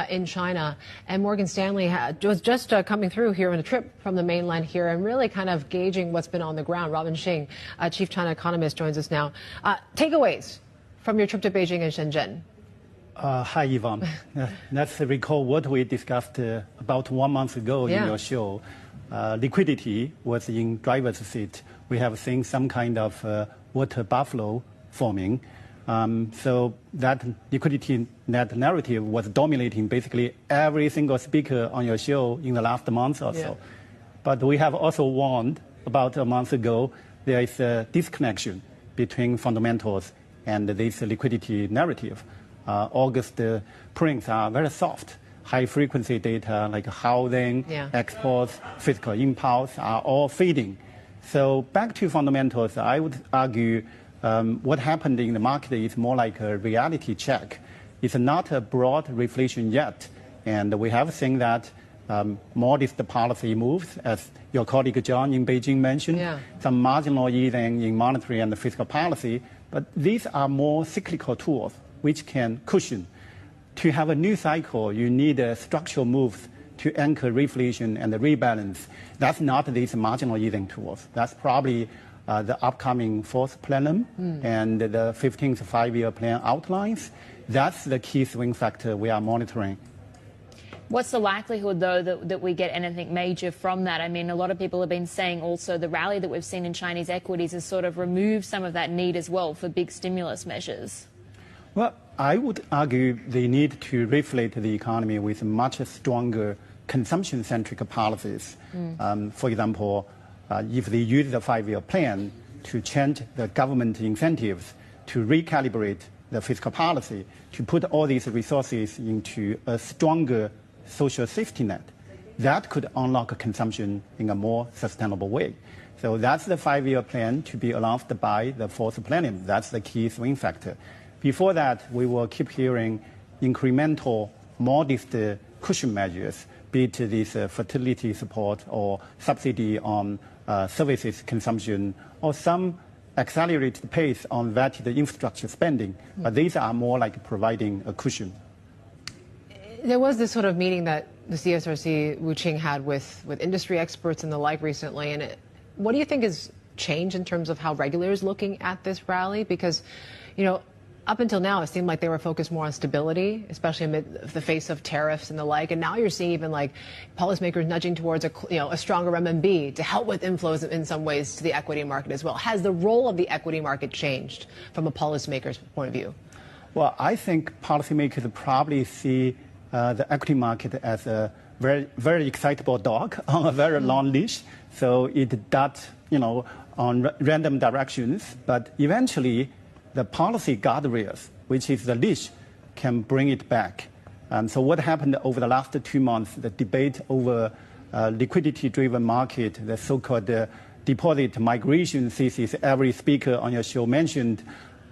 in China. And Morgan Stanley was just coming through here on a trip from the mainland here and really kind of gauging what's been on the ground. Robin Xing, chief China economist, joins us now. Takeaways from your trip to Beijing and Shenzhen. Hi, Yvonne. Let's recall what we discussed about 1 month ago in your show. Liquidity was in driver's seat. We have seen some kind of water buffalo forming. So that liquidity net narrative was dominating basically every single speaker on your show in the last month or so. But we have also warned about a month ago there is a disconnection between fundamentals and this liquidity narrative. August prints are very soft. High-frequency data like housing, exports, fiscal impulse are all fading. So back to fundamentals, I would argue what happened in the market is more like a reality check. It's not a broad reflation yet, and we have seen that modest policy moves, as your colleague John in Beijing mentioned, some marginal easing in monetary and fiscal policy, but these are more cyclical tools which can cushion. To have a new cycle, you need structural moves to anchor reflation and rebalance. That's not these marginal easing tools. That's probably the upcoming fourth plenum and the 15th five-year plan outlines. That's the key swing factor we are monitoring. What's the likelihood, though, that we get anything major from that? I mean, a lot of people have been saying also the rally that we've seen in Chinese equities has sort of removed some of that need as well for big stimulus measures. Well, I would argue they need to reflate the economy with much stronger consumption-centric policies. For example, if they use the five-year plan to change the government incentives, to recalibrate the fiscal policy, to put all these resources into a stronger social safety net, that could unlock consumption in a more sustainable way. So that's the five-year plan to be announced by the fourth plenum. That's the key swing factor. Before that, we will keep hearing incremental, modest cushion measures, be it this fertility support or subsidy on services consumption, or some accelerated pace on vetted infrastructure spending. But these are more like providing a cushion. There was this sort of meeting that the CSRC Wu Qing had with industry experts and the like recently. And what do you think has changed in terms of how regulators looking at this rally? Because, you know, up until now, it seemed like they were focused more on stability, especially amid the face of tariffs and the like. And now you're seeing even like policymakers nudging towards a stronger RMB to help with inflows in some ways to the equity market as well. Has the role of the equity market changed from a policymaker's point of view? Well, I think policymakers probably see the equity market as a very, very excitable dog on a very long leash. So it does, on random directions, but eventually the policy guardrails, which is the leash, can bring it back. So what happened over the last 2 months, the debate over liquidity-driven market, the so-called deposit migration thesis every speaker on your show mentioned,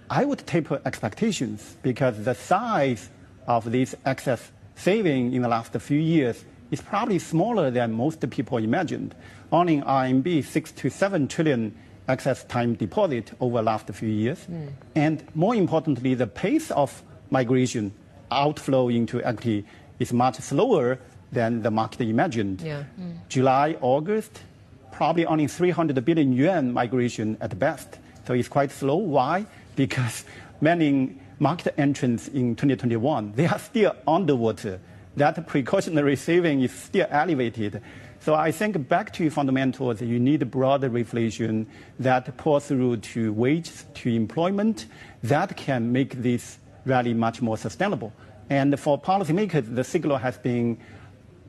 I would taper expectations because the size of this excess saving in the last few years is probably smaller than most people imagined. Only in RMB, 6 to 7 trillion excess time deposit over the last few years. And more importantly, the pace of migration outflow into equity is much slower than the market imagined. July, August, probably only 300 billion yuan migration at best. So it's quite slow. Why? Because many market entrants in 2021, they are still underwater. That precautionary saving is still elevated. So I think back to fundamentals, you need broader reflation that pulls through to wages, to employment. That can make this rally much more sustainable. And for policymakers, the signal has been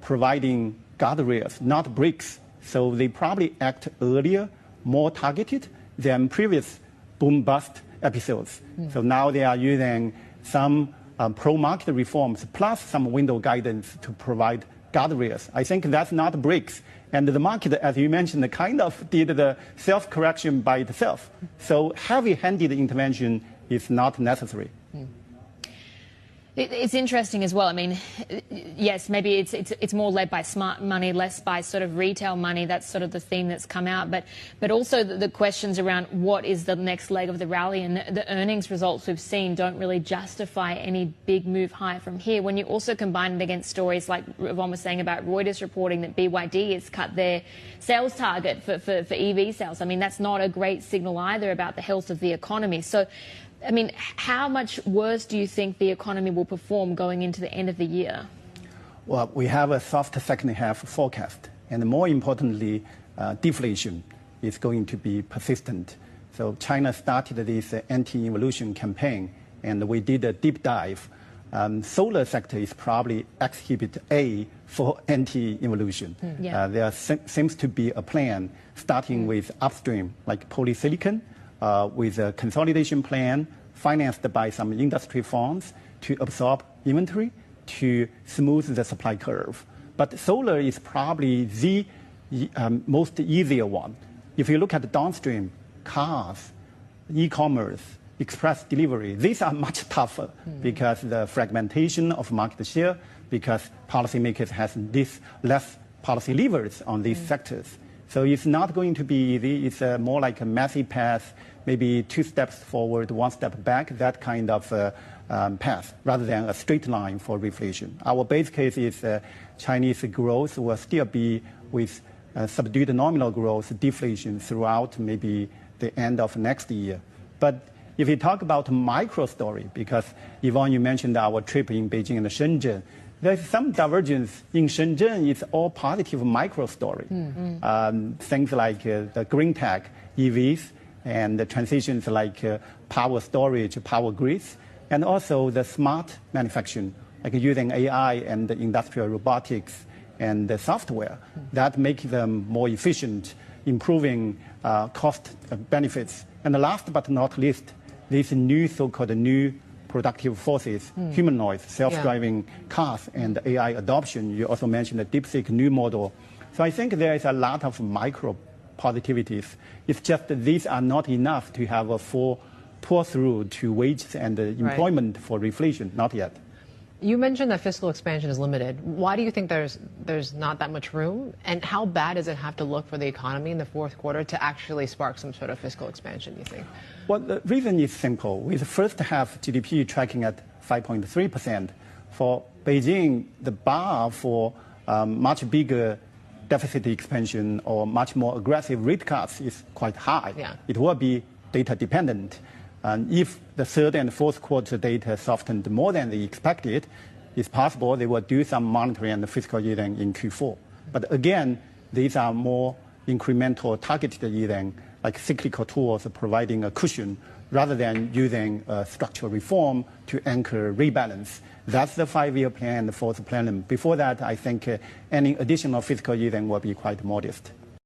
providing guardrails, not bricks. So they probably act earlier, more targeted than previous boom-bust episodes. So now they are using some pro-market reforms plus some window guidance to provide guardrails. I think that's not bricks. And the market, as you mentioned, kind of did the self-correction by itself. So heavy-handed intervention is not necessary. It's interesting as well. I mean, yes, maybe it's more led by smart money, less by sort of retail money. That's sort of the theme that's come out. But also the questions around what is the next leg of the rally, and the earnings results we've seen don't really justify any big move higher from here. When you also combine it against stories like Yvonne was saying about Reuters reporting that BYD has cut their sales target for EV sales, I mean, that's not a great signal either about the health of the economy. So, I mean, how much worse do you think the economy will perform going into the end of the year? Well, we have a soft second half forecast. And more importantly, deflation is going to be persistent. So China started this anti-involution campaign, and we did a deep dive. Solar sector is probably exhibit A for anti-involution. There seems to be a plan starting with upstream, like polysilicon, with a consolidation plan financed by some industry funds to absorb inventory, to smooth the supply curve. But solar is probably the most easier one. If you look at the downstream, cars, e-commerce, express delivery, these are much tougher because the fragmentation of market share, because policymakers have this less policy levers on these sectors. So it's not going to be easy. It's more like a messy path, maybe 2 steps forward, 1 step back, that kind of path, rather than a straight line for reflation. Our base case is Chinese growth will still be with subdued nominal growth, deflation throughout maybe the end of next year. But if you talk about micro story, because Yvonne, you mentioned our trip in Beijing and Shenzhen, there's some divergence in Shenzhen. It's all positive micro story. Things like the green tech, EVs, and the transitions like power storage, power grids, and also the smart manufacturing, like using AI and industrial robotics and the software that make them more efficient, improving cost benefits. And last but not least, these new so-called new productive forces, humanoids, self-driving cars, and AI adoption. You also mentioned the DeepSeek new model. So I think there is a lot of micro positivities. It's just that these are not enough to have a full pull-through to wages and employment for reflation, not yet. You mentioned that fiscal expansion is limited. Why do you think there's not that much room? And how bad does it have to look for the economy in the fourth quarter to actually spark some sort of fiscal expansion, you think? Well, the reason is simple. With the first half GDP tracking at 5.3%, for Beijing, the bar for much bigger deficit expansion or much more aggressive rate cuts is quite high. It will be data dependent. And if the third and fourth quarter data softened more than they expected, it's possible they will do some monetary and fiscal easing in Q4. But again, these are more incremental targeted easing, like cyclical tools providing a cushion rather than using structural reform to anchor rebalance. That's the 5-year plan and the fourth plan. Before that, I think any additional fiscal easing will be quite modest.